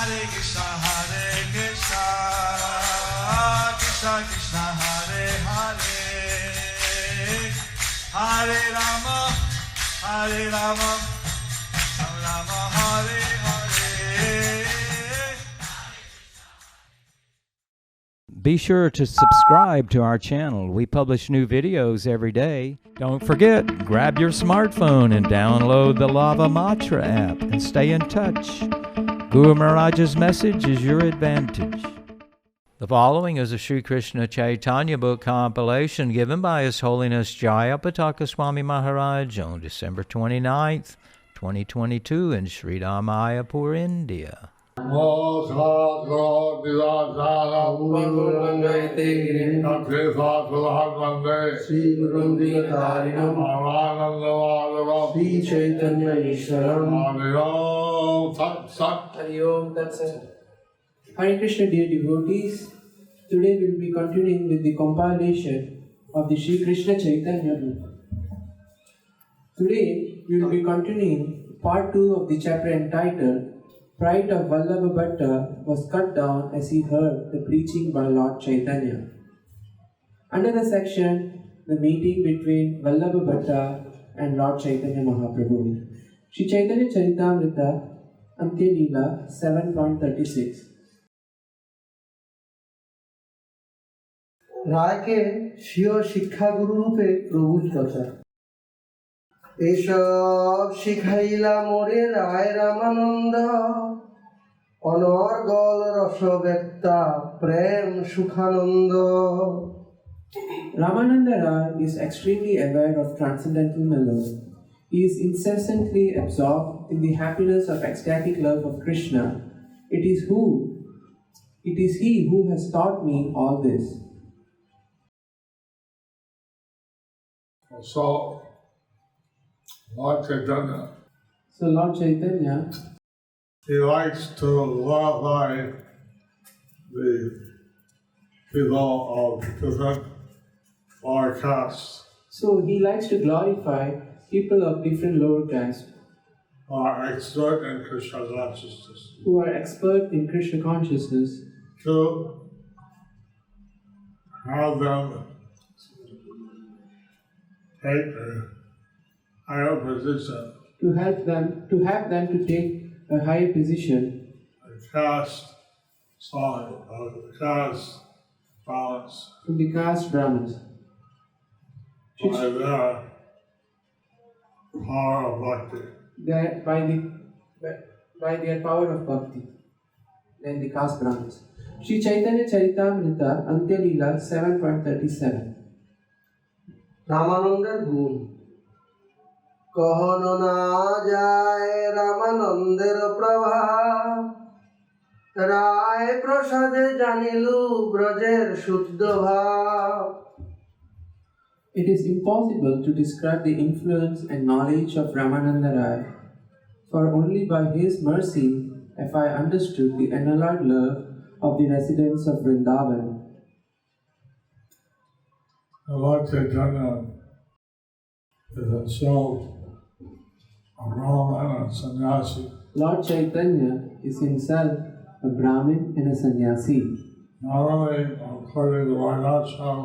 Hare Krishna, Krishna Krishna, Hare Hare, Hare Rama, Rama Rama, Hare Hare. Be sure to subscribe to our channel. We publish new videos every day. Don't forget, grab your smartphone and download the Lava Matra app and stay in touch. Guru Maharaj's message is your advantage. The following is a Sri Krishna Chaitanya book compilation given by His Holiness Jayapataka Swami Maharaj on December 29th, 2022 in Sri Mayapur, India. Hare Krishna, dear devotees, today we will be continuing with the compilation of the Sri Krishna Chaitanya book. Today we will be continuing part 2 of the chapter entitled Pride of Vallabha Bhatta was cut down as he heard the preaching by Lord Chaitanya. Under the section, the meeting between Vallabha Bhatta and Lord Chaitanya Mahaprabhu. Sri Chaitanya Charitamrita, Antya Leela 7.36. রায়কে স্বীয় শিক্ষাগুরু রূপে প্রভুর কথা এসব শিখাইলা মোরে রায় রামানন্দ অনর্গল রসবেত্তা প্রেম Sukhananda. Ramananda Rai is extremely aware of transcendental melody. He is incessantly absorbed in the happiness of ecstatic love of Krishna. It is he who has taught me all this. So, Lord Chaitanya, he likes to glorify the people of different lower castes. So he likes to glorify people of different lower caste Who are expert in Krishna consciousness. In Krishna consciousness, To have them take a higher position, to have them to take a higher position, a caste song, caste balance, from the caste Brahmins. by their power of bhakti. That by their power of bhakti, then the caste Brahmins. Sri Chaitanya Charitamrita, Antya Leela 7.37. রামানন্দের গুণ কহন না যায় রামানন্দের প্রভাব রায় প্রসাদে জানিলু ব্রজের শুদ্ধ ভাব. It is impossible to describe the influence and knowledge of Ramananda Rai, for only by his mercy have I understood the unalloyed love of the residents of Vrindavan. Lord Chaitanya is himself a Brahman and sannyasi. Lord Chaitanya is himself a Brahmin and a sannyasi. Normally, according to Varnashram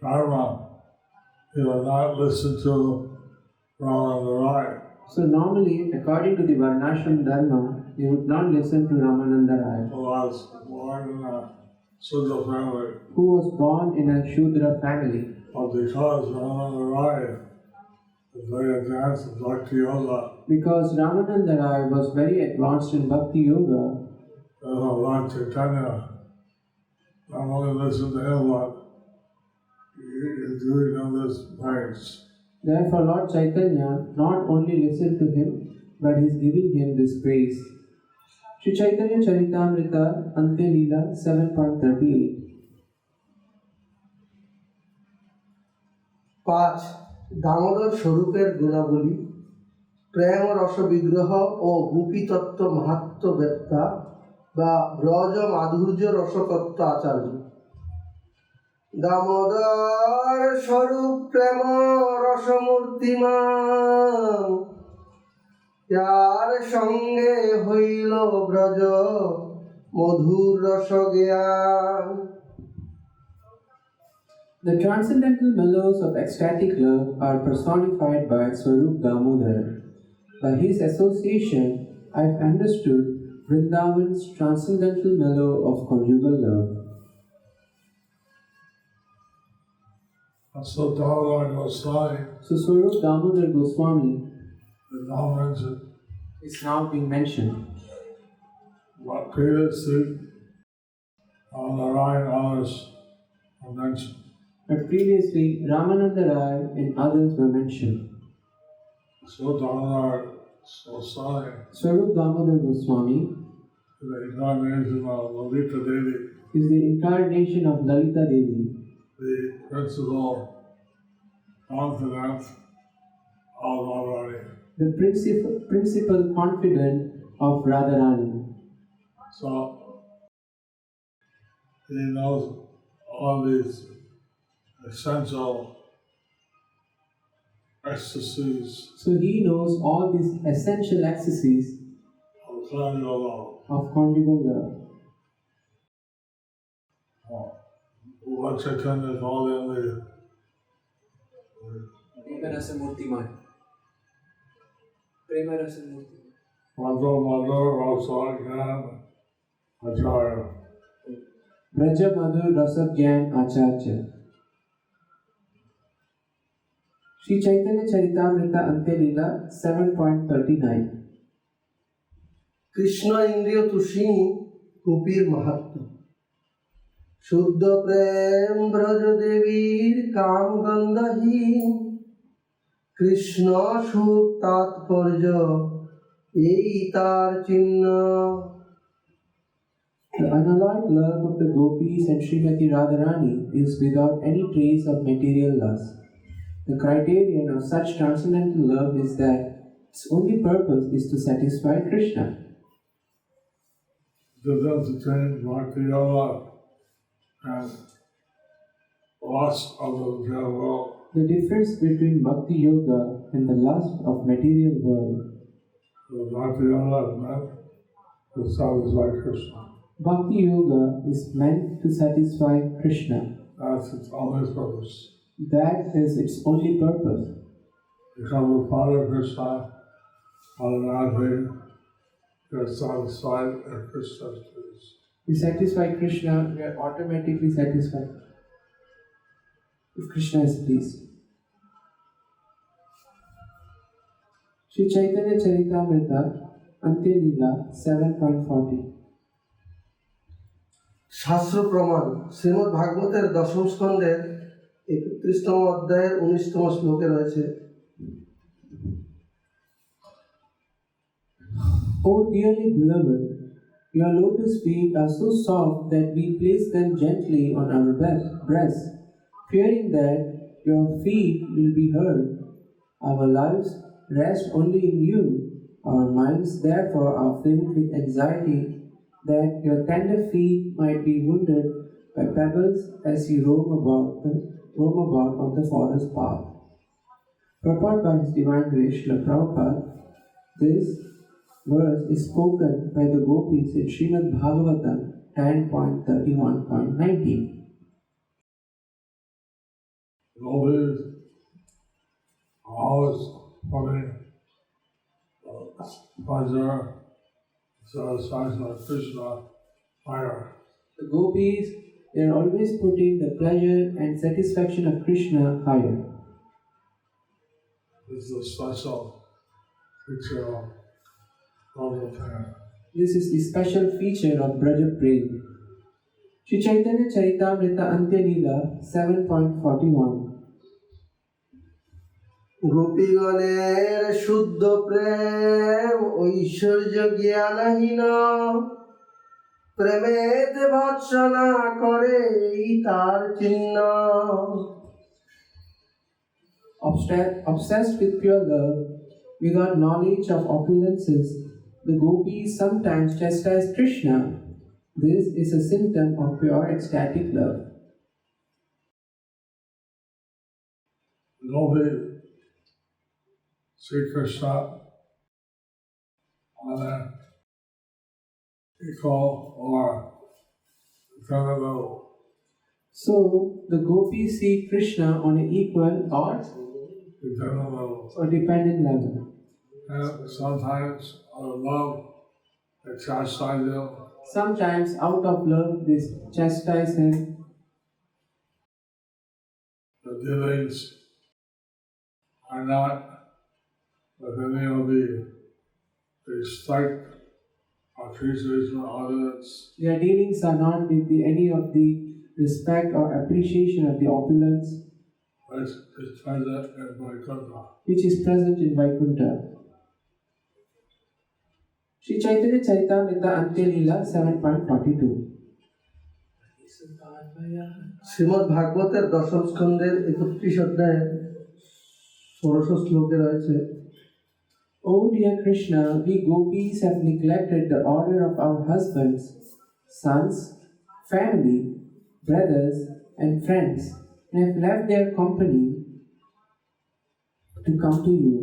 Dharma, he will not listen to Ramananda Rai. So normally, according to the Varnashram Dharma, he would not listen to Ramananda Rai, Who was born in a Sudra family. who was born in a Shudra family. But because Ramananda Rai is very advanced in Bhakti Yoga, Because Ramananda Rai was very advanced in Bhakti Yoga, Lord Chaitanya not only listened to him, but he is doing him this praise. therefore Lord Chaitanya not only listened to him, but is giving him this praise. Sri Chaitanya Charitamrita, Antya Leela 7.38. 5. Damodar স্বরূপের গুণাবলী প্রেম রস বিগ্রহ ও গোপীতত্ত্ব মাহাত্ম্য বেত্তা বা ব্রজ মাধুর্য রসতত্ত্ব আচার্য. দামোদর স্বরূপ প্রেম রসমূর্তিমান यार संगे হইল ব্রজ মধুর রস জ্ঞান। The transcendental mellows of ecstatic love are personified by Swarup Damodar. By his association, I have understood Vrindavan's transcendental mellow of conjugal love. So Damodar Goswami So Swarup Damodar Goswami is now mentioned, is now being mentioned. but previously Narayan others are mentioned. But previously, Ramananda Rai and others were mentioned. So Damodar Goswami Swarup Damodar Goswami is the incarnation of Lalita Devi, is the incarnation of Lalita Devi, the principal confidant of Radharani. the principal confidant of Radharani. So he knows all these essential ecstasies So he knows all these essential ecstasies of conjugal love. of conjugal love. Lord Chaitanya is all in the Madhur Rasa Gyan Acharya. Braja Madhur Rasa Gyan Acharya. Sri Chaitanya Charitamrita Ante Leela 7.39. Krishna ইন্দ্রিয় তুষি গোপীর মাহাত্ম শুদ্ধ প্রেম ব্রজ দেবীর কাম গন্ধহীন কৃষ্ণ সুখ তাৎপর্য এই তার চিহ্ন। The unalloyed love of the gopis and Srimati Radharani is without any trace of material lust. The criterion of such transcendental love is that its only purpose is to satisfy Krishna. The difference between Bhakti Yoga and lust of the material world. The difference between Bhakti Yoga and the lust of material world. The Bhakti Yoga is meant to satisfy Krishna. Bhakti Yoga is meant to satisfy Krishna. That's its only purpose. That is its only purpose. Become the Father Krishna, automatically you're satisfied if Krishna's pleased. We satisfy Krishna, we are automatically satisfied if Krishna is pleased. Sri Chaitanya Charitamrita Ante Leela 7.40. শাস্ত্র প্রমাণ শ্রীমদ্ ভাগবতের দশম স্কন্ধের 31তম অধ্যায়ের 19তম শ্লোকে রয়েছে O dearly beloved, your lotus feet are so soft that we place them gently on our breast, fearing that your feet will be hurt. Our lives rest only in you. Our minds therefore are filled with anxiety that your tender feet might be wounded by pebbles as you roam about on the forest path. Purport by His Divine Grace Srila Prabhupada, this verse is spoken by the gopis in Srimad Bhagavatam 10.31.19. Gopis are always putting pleasure, satisfaction of Krishna higher. The gopis, they are always putting the pleasure and satisfaction of Krishna higher. This is a special feature of Prabhupada. This is the special feature of Braja Prem. Sri Chaitanya Charitamrita Ante Leela 7.41. গোপীগণের শুদ্ধ প্রেম ঐশ্বর্য জ্ঞানহীন প্রেমেতে ভৎসনা করে এই তার চিহ্ন। Obsessed with pure love, without knowledge of opulences, the gopis sometimes chastise Krishna. This is a symptom of pure ecstatic love. Gopis see Krishna on an equal or dependent level. So the gopis see Krishna on an equal Dependent level. or dependent level. And sometimes out of love, they chastise him. Sometimes out of love they chastise him. The dealings are not with any of the respect or appreciation or audience. Their dealings are not with any of the respect or appreciation of the opulence Which is present in Vaikuntha. which is present in Vaikuntha. Sri Chaitanya Charitamrita Antya Leela 7.42. Shrimad ভাগবতের দশম স্কন্ধের 31 অধ্যায়ের 16 শ্লোকে রয়েছে, O dear Krishna, we gopis have neglected the order of our husbands, sons, family, brothers, and friends, and have left their company to come to you.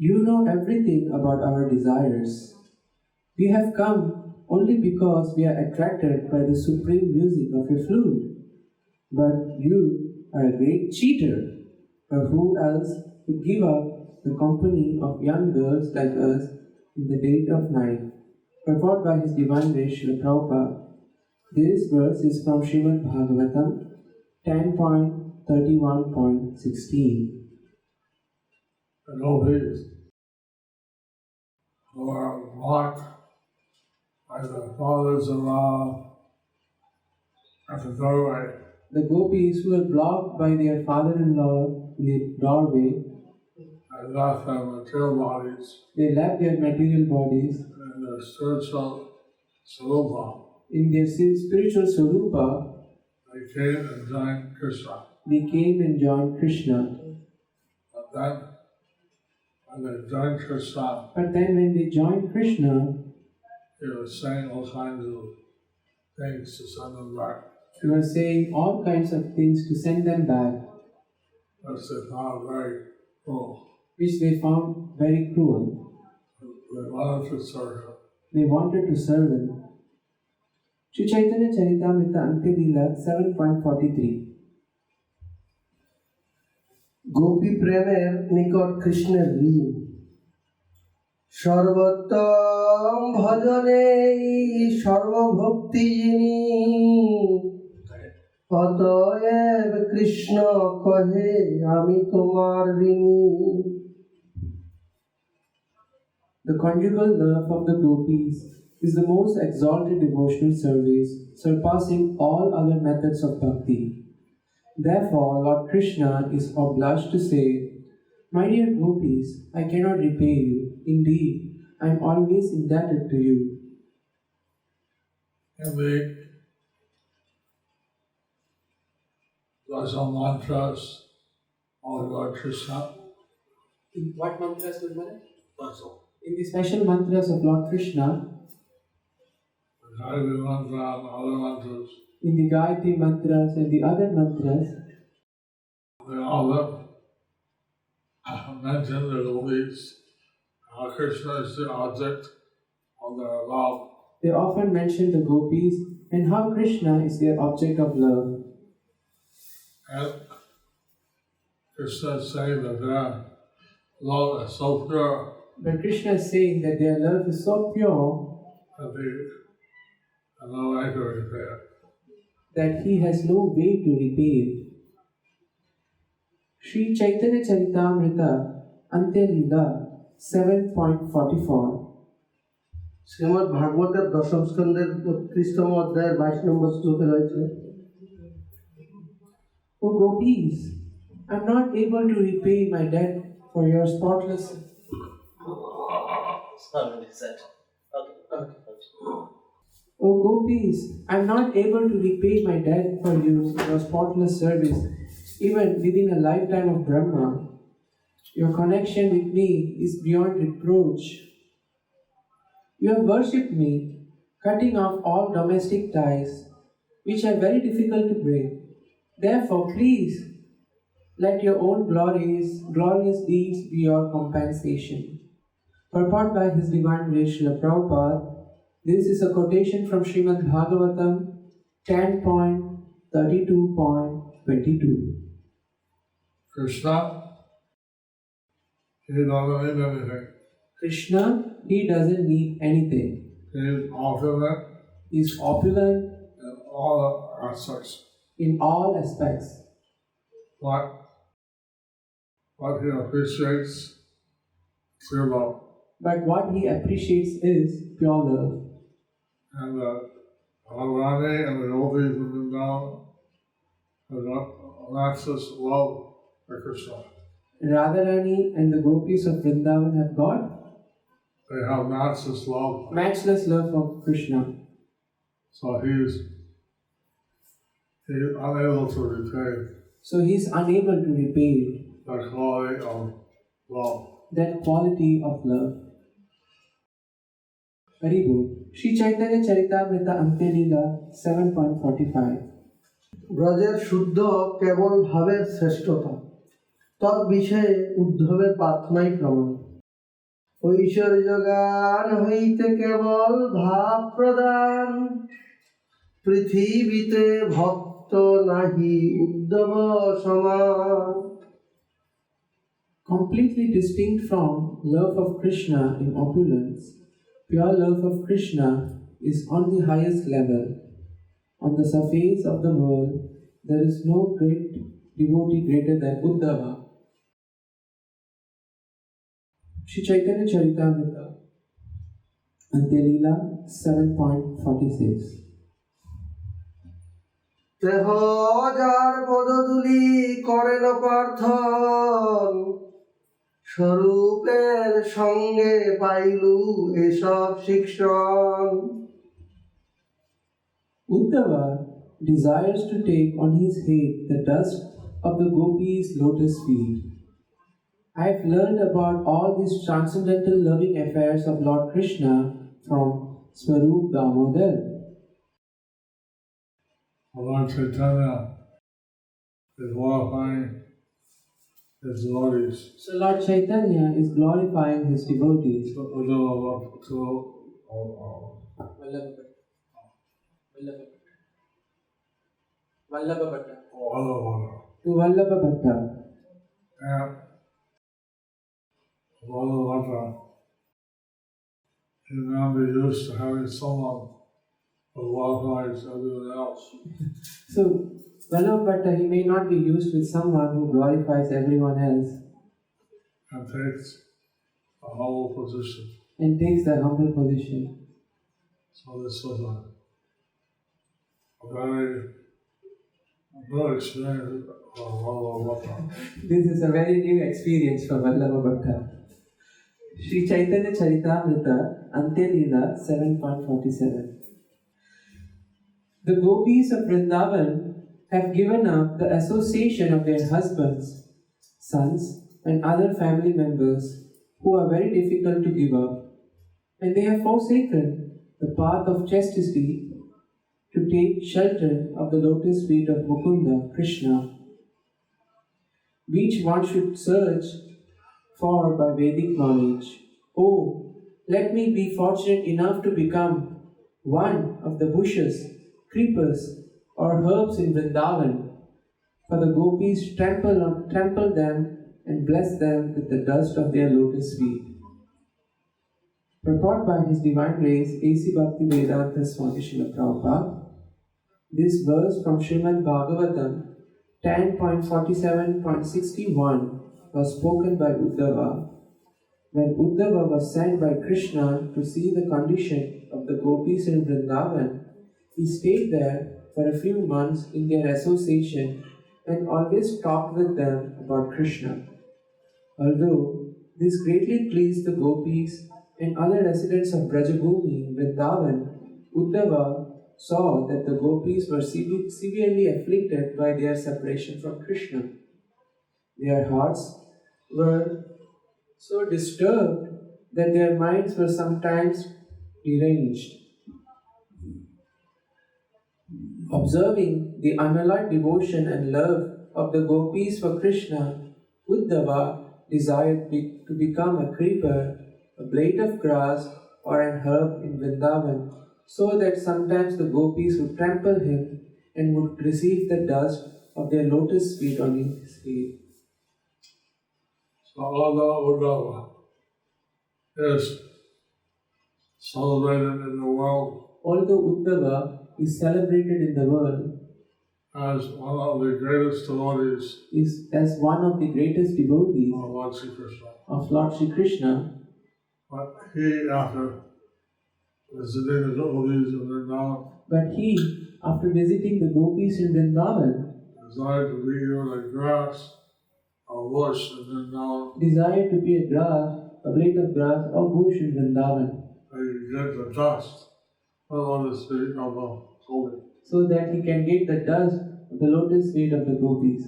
You know everything about our desires. We have come only because we are attracted by the supreme music of your flute. But you are a great cheater, for who else would give up the company of young girls like us in the dead of night? Purport by His Divine Grace Srila Prabhupada. This verse is from Srimad Bhagavatam 10.31.16. The gopis who are mocked by the fathers-in-law at the doorway. The gopis who were blocked by their father-in-law in the doorway, And left their material bodies they left their material bodies and their spiritual sarupa. in their spiritual sarupa. They came and joined Krishna. They came and joined Krishna. But then, when they joined Krishna, But then when they joined Krishna, he was saying all kinds of things to send them back. they were saying all kinds of things to send them back, Which they found very cruel. which they found very cruel. They wanted to serve him. They wanted to serve him. Sri Chaitanya Charitamrita Antya Leela 7.43. Gopi প্রেমের নিকট কৃষ্ণের ঋণ, সর্বোত্তম ভজনে সর্বভক্তি যিনি, অতএব কৃষ্ণ কহে আমি তোমার ঋণী। The conjugal love of the gopis is the most exalted devotional service, surpassing all other methods of bhakti. Therefore, Lord Krishna is obliged to say, My dear gopis, I cannot repay you. Indeed, I am always indebted to you. In the Dasham mantras of Lord Krishna, In what mantras, Gurumara? In the special mantras of Lord Krishna, the Gayatri mantra and other mantras, in the Gayatri mantras and the other mantras, they all mention the gopis. Krishna is the object of their love. they often mention the gopis and how Krishna is their object of love. And Krishna is saying that their love is so pure But Krishna is saying that their love is so pure that they have no way to repay it. that he has no way to repay it. Sri Chaitanya Charitamrita Antya Leela 7.44. Shrimad ভাগবতের দশম স্কন্ধের 32তম অধ্যায়ের 22 নম্বর শ্লোকে রয়েছে, O gopis, I am not able to repay my debt for your spotless. O gopis, I am not able to repay my debt for you, your spotless service, even within a lifetime of Brahma. Your connection with me is beyond reproach. You have worshipped me, cutting off all domestic ties, which are very difficult to break. Therefore, please, let your own glorious deeds be your compensation. Purport by His Divine Grace Srila Prabhupada. This is a quotation from Srimad Bhagavatam 10.32.22. Krishna, he doesn't need anything. Krishna, He doesn't need anything. He is ultimate He is opulent in all aspects. in all aspects. What he appreciates pure love. But what He appreciates is pure love. And Radharani and the yogis in Vrindavan have matchless love for Krishna. Radharani and the gopis of Vrindavan have got They have matchless love. matchless love for Krishna. So he's unable to repay So He is unable to repay that quality of love. that quality of love. Very good. Shri Chaitanya Charitamrita Ante Leela 7.45. ব্রজের শুদ্ধ কেবল ভাবের শ্রেষ্ঠতা তৎ বিষয়ে উদ্ধবের প্রার্থনাই প্রমাণ ঐশ্বর্য গান হইতে কেবল ভাব প্রদান পৃথিবীতে ভক্ত নাহি উদ্ধব সমান Completely distinct from love of Krishna in opulence, pure love of Krishna is on the highest level. On the surface of the world, there is no great devotee greater than Uddhava. Shri Chaitanya Charitamrita, Ante Leela 7.46. দেহ যার পদধূলি করেন প্রার্থন স্বরূপের সঙ্গে পাইলু এসব শিক্ষণ Uddhava desires to take on his head the dust of the gopis' lotus feet. I have learned about all these transcendental loving affairs of Lord Krishna from Swarup Damodar. Lord Chaitanya is glorifying his devotees. So Lord Chaitanya is glorifying his devotees. Vallabha to Vallabha Bhatta. And Vallabha he may not be used to having someone who glorifies everyone else. So Vallabha Bhatta, he may not be used with someone who glorifies everyone else And takes a humble position. and takes the humble position. So this was a very good experience for Vallabha. This is a very new experience for Vallabha Bhatta. Shri Chaitanya Charitamrita Ante Leela 7.47. The gopis of Vrindavan have given up the association of their husbands, sons, and other family members who are very difficult to give up, and they have forsaken the path of chastity to take shelter of the lotus feet of Mukunda, Krishna, which one should search for by Vedic knowledge. Oh, let me be fortunate enough to become one of the bushes, creepers, or herbs in Vrindavan, for the gopis trample them and bless them with the dust of their lotus feet. Purport by His Divine Grace A.C. Bhaktivedanta Swami Srila Prabhupada. This verse from Srimad Bhagavatam 10.47.61 was spoken by Uddhava. When Uddhava was sent by Krishna to see the condition of the gopis in Vrindavan, he stayed there for a few months in their association and always talked with them about Krishna. Although this greatly pleased the gopis and other residents of Brajabhumi, Vrindavan, Uddhava saw that the gopis were severely afflicted by their separation from Krishna. Their hearts were so disturbed that their minds were sometimes deranged. Observing the unalloyed devotion and love of the gopis for Krishna, Uddhava desired to become a creeper a blade of grass or an herb in Vrindavan, so that sometimes the gopis would trample him and would receive the dust of their lotus feet on his feet. So although Uddhava is celebrated in the world Although Uddhava is celebrated in the world as one of the greatest devotees is as one of the greatest devotees of Lord Sri Krishna, of Lord Sri Krishna, but he, after visiting the devotees in Vrindavan, but he, after visiting the gopis in Vrindavan, desired to be given a grass, a bush in Vrindavan, desired to be a grass, a blade of grass or bush in Vrindavan, and you get the dust of the lotus feet of the holy. so that he can get the dust of the lotus feet of the gopis.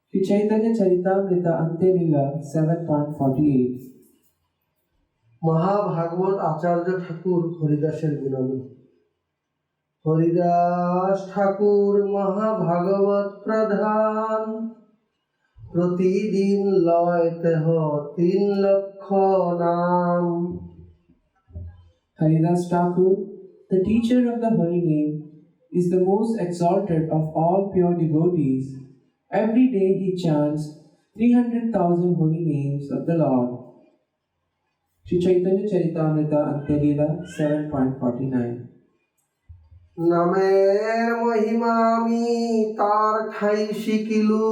Sri Chaitanya Charitamrita Ante Leela 7.48. মহাভাগবত আচার্য ঠাকুর হরিদাসের গুণাবলী। হরিদাস ঠাকুর মহাভাগবত প্রধান, প্রতিদিন লয় তেহ 3 লক্ষ নাম। Haridas Thakur, the teacher of the holy name, is the most exalted of all pure devotees. Every day he chants 300,000 holy names of the Lord. Sri Chaitanya Charitamrita Ante Leela 7.49. নামের মহিমা আমি তার ঠাই শিখিলু,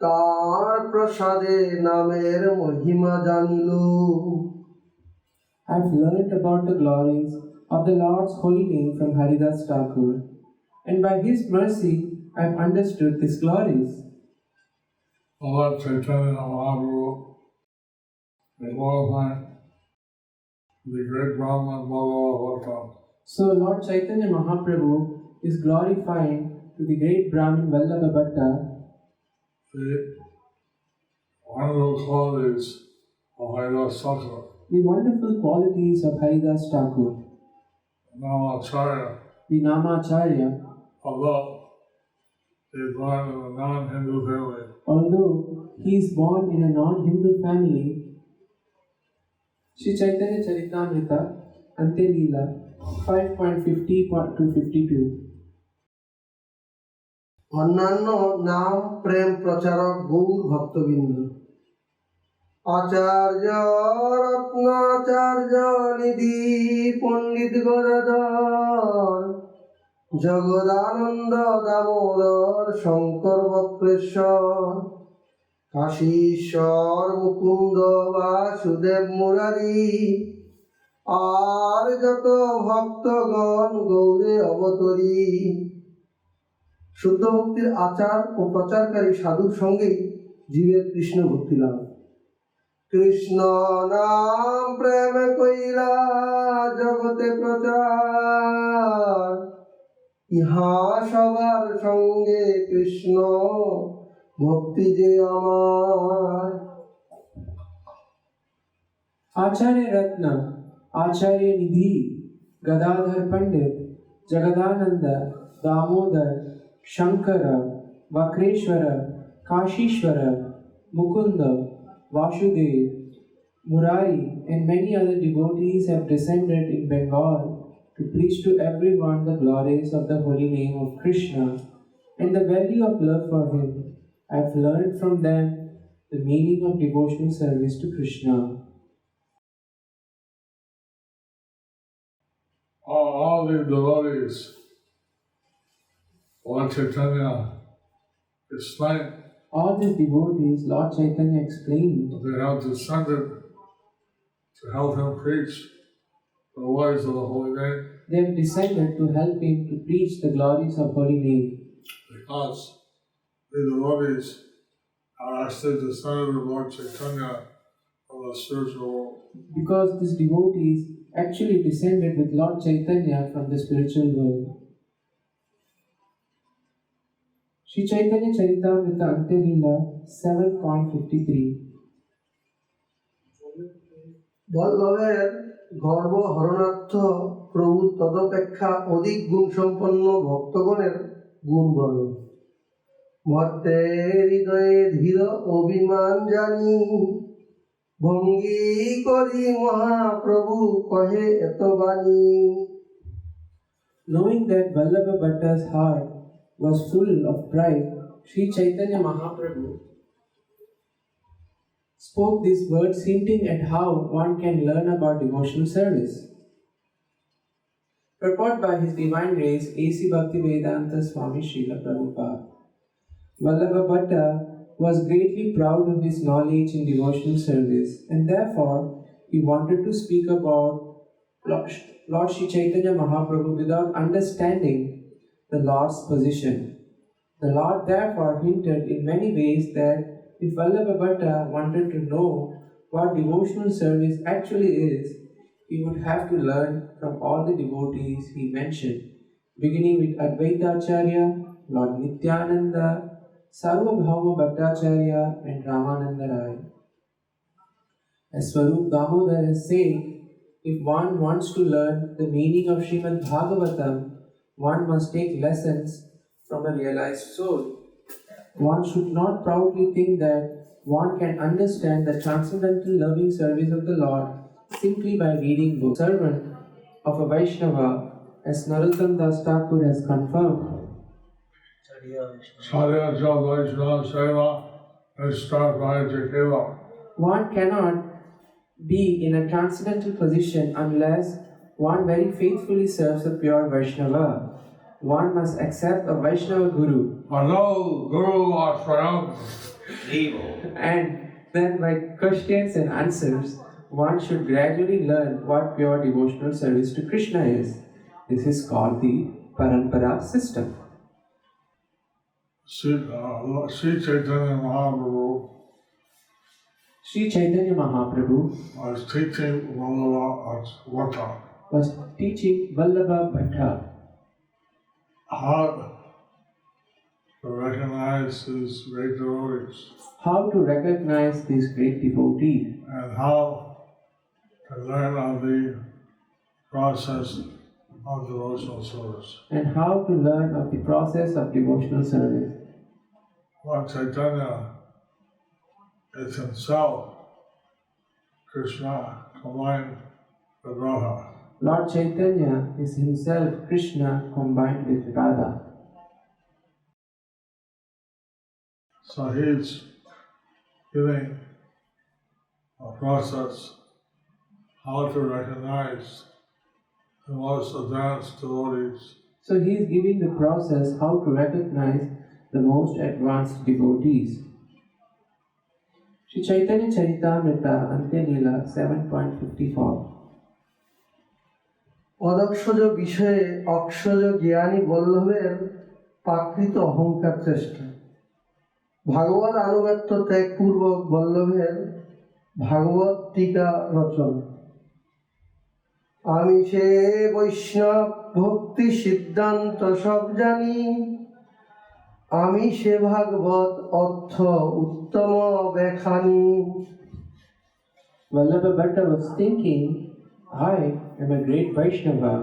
তার প্রসাদে নামের মহিমা জানিলু। I've learnt about the glories of the Lord's holy name from Haridas Thakur, and by his mercy I've understood these glories. Lord Chaitanya Mahaprabhu is glorifying the great Brahman Bhagavatam. So Lord Chaitanya Mahaprabhu is glorifying to the great Brahmin Vallabha Bhatta The wonderful qualities of Haridas Thakur. the wonderful qualities of Haridas Thakur, Now Acharya, the Namacharya, although he is born in a non-Hindu family, although he is born in a non-Hindu family. Sri Chaitanya Charitamrita Ante Leela 5.50 to 52. অন্যান্য নাম প্রেম প্রচারক গৌর ভক্তবৃন্দ, আচার্য রত্নাচার্য নিধি পণ্ডিত গদাধর, জগদানন্দ দামোদর শঙ্কর বক্রেশ্বর, কাশীশ্বর মুকুন্দ বাসুদেব মুরারি, আর যত ভক্তগণ গৌরে অবতরী। শুদ্ধ ভক্তির আচার ও প্রচারকারী সাধুর সঙ্গেই জীবের কৃষ্ণ ভক্তি লাভ। কৃষ্ণ নাম প্রেম কইরা জগতে প্রচার, ইহা সবার সঙ্গে কৃষ্ণ ভক্তি যে আমার। Acharya Ratna, Acharya Nidhi, Gadadhar Pandit, Jagadananda, Damodar, Shankara, Vakreshwara, Kashishwara, Mukunda, Vasudev, Murari, and many other devotees have descended in Bengal to preach to everyone the glories of the holy name of Krishna and the value of love for him. I have learned from them the meaning of devotional service to Krishna. all the devotees, Lord Chaitanya explained All these devotees, Lord Chaitanya explained that they have descended to help him preach the words of the holy name, they have descended to help him to preach the glories of holy name, because the devotees are actually descended of Lord Chaitanya from the spiritual world. because these devotees actually descended with Lord Chaitanya from the spiritual world. Sri Chaitanya Charitamrita Ante Leela 7.53. বল্লভের গর্ব হরণার্থ প্রভু তদপেক্ষা অধিক গুণ সম্পন্ন ভক্তগণের গুণ বর্ণন। ভট্টের হৃদয়ে ধীর অভিমান জানি ভঙ্গি করি মহাপ্রভু কহে এত বাণী। Knowing that Vallabha Bhatta's heart was full of pride, Sri Chaitanya Mahaprabhu spoke these words hinting at how one can learn about devotional service. Purport by His Divine Grace A.C. Bhaktivedanta Swami Srila Prabhupada. Vallabha Bhatta was greatly proud of his knowledge in devotional service, and therefore he wanted to speak about Lord Sri Chaitanya Mahaprabhu without understanding the Lord's position. The Lord therefore hinted in many ways that if Vallabha Bhatta wanted to know what devotional service actually is, he would have to learn from all the devotees he mentioned, beginning with Advaita Acharya, Lord Nityananda, Sarvabhauma Bhattacharya, and Ramananda Rai. As Swarup Damodar has said, if one wants to learn the meaning of Srimad Bhagavatam, one must take lessons from a realized soul. One should not proudly think that one can understand the transcendental loving service of the Lord simply by reading books. Servant of a Vaishnava, as Narottam Das Thakur has confirmed, Sadhya Jal Vaishnava Seva is start by Jakela. one cannot be in a transcendental position unless one very faithfully serves a pure Vaishnava. One must accept a Vaishnava Guru, Hello, Guru Ashram. and then by questions and answers, one should gradually learn what pure devotional service to Krishna is. This is called the Parampara system. Sri Chaitanya Mahaprabhu Sri Chaitanya Mahaprabhu was teaching Vallabha Bhatta was teaching Vallabha Bhatta how to recognize his great devotees how to recognize these great devotees and how to learn of the process of devotional service. and how to learn of the process of devotional service. Lord Chaitanya is himself Krishna combined with Radha. Lord Chaitanya is himself Krishna combined with Radha. So he's giving a process how to recognize the most advanced devotees So he is giving the process how to recognize the most advanced devotees. Sri Chaitanya Charitamrita Antyalila 7.54. অদক্ষজ বিষয়ে অক্ষজ জ্ঞানী বল্লভের প্রাকৃত অহংকার চেষ্টা ভাগবত আনুগত্য ত্যাগপূর্বক বল্লভের ভাগবত টিকা রচনা। আমি সে বৈষ্ণব ভক্তি সিদ্ধান্ত সব জানি আমি সে ভাগবত অর্থ উত্তম ব্যাখানি। Vallabha Bhatta was thinking, I am a great Vaishnava.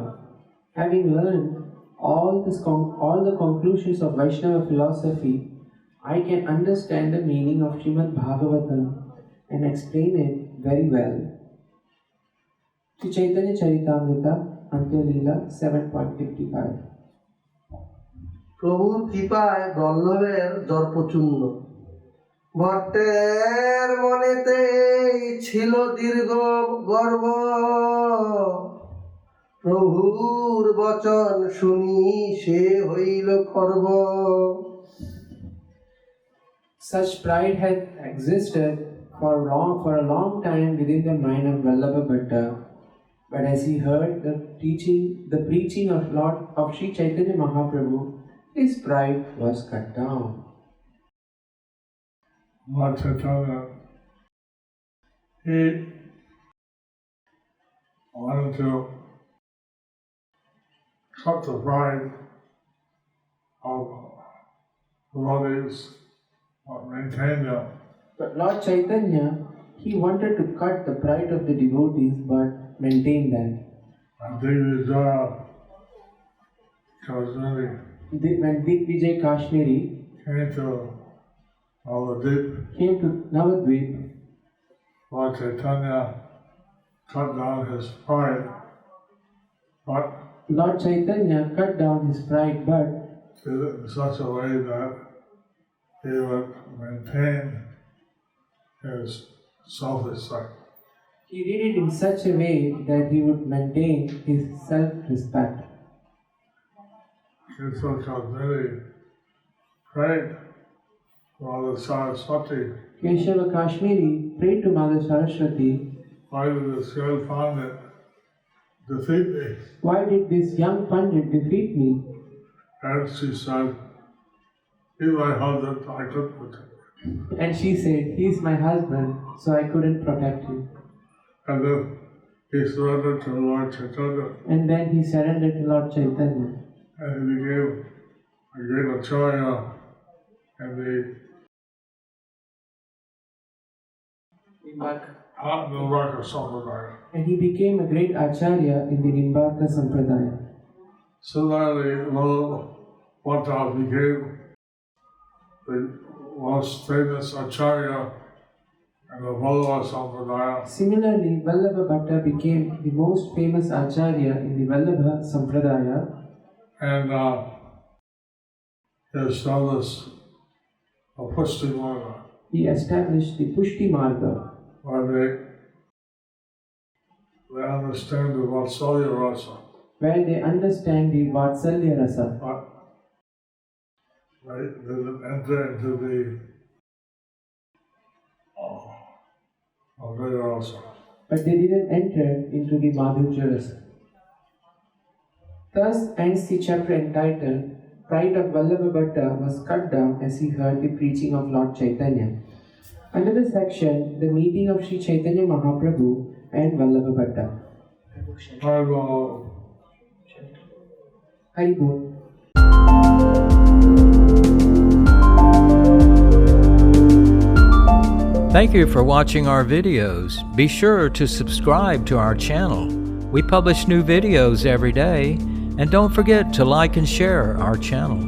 Having learned all the conclusions of Vaishnava philosophy, I can understand the meaning of Srimad Bhagavatam and explain it very well. Sri Chaitanya Charitamrita Antyalila 7.55. প্রভুর কৃপায় বল্লভের দর্পচূর্ণ ভট্টের মনেতে ছিল দীর্ঘ গর্ব প্রভুর বচন শুনি সে হইল খর্ব। Such pride had existed for a long time within the mind of Vallabha Bhatta, but as he heard the preaching of Sri Chaitanya Mahaprabhu, his pride was cut down. Lord Chaitanya, he wanted to cut the pride of devotees or maintain them. But Lord Chaitanya, he wanted to cut the pride of the devotees but maintain them. And Digvijaya Kashmiri When Digvijay Kashmiri came to Navadvip, came to Navadvip, Lord Chaitanya cut down his pride, but Lord Chaitanya cut down his pride, but did it in such a way that he would maintain his self-respect. he did it in such a way that he would maintain his self-respect. Kesava Kashmiri prayed to Mother Saraswati, Keshava Kashmiri prayed to Mother Saraswati, why did this young pandit defeat me? "Why did this young Pandit defeat me?" And she said, he's my husband, I couldn't protect him. And she said, "He is my husband, so I couldn't protect him." And then he surrendered to Lord Chaitanya, And then he surrendered to Lord Chaitanya. and he became a great acharya in the Nimbarka Sampradaya. And he became a great acharya in the Nimbarka Sampradaya. Similarly, Lord Bhatta became the most famous acharya in the Vallabha Sampradaya. Similarly, Vallabha Bhatta became the most famous acharya in the Vallabha Sampradaya, And he established a Pushti Marga, he established the Pushti Marga, where they understand the Vatsalya Rasa, where they understand the Vatsalya Rasa, but they didn't enter into the Advaita Rasa. but they didn't enter into the Madhurya Rasa. Thus ends the chapter entitled Pride of Vallabha Bhatta was cut down as he heard the preaching of Lord Chaitanya. Under the section, the meeting of Sri Chaitanya Mahaprabhu and Vallabha Bhatta. Haribol. Thank you for watching our videos. Be sure to subscribe to our channel. We publish new videos every day. And don't forget to like and share our channel.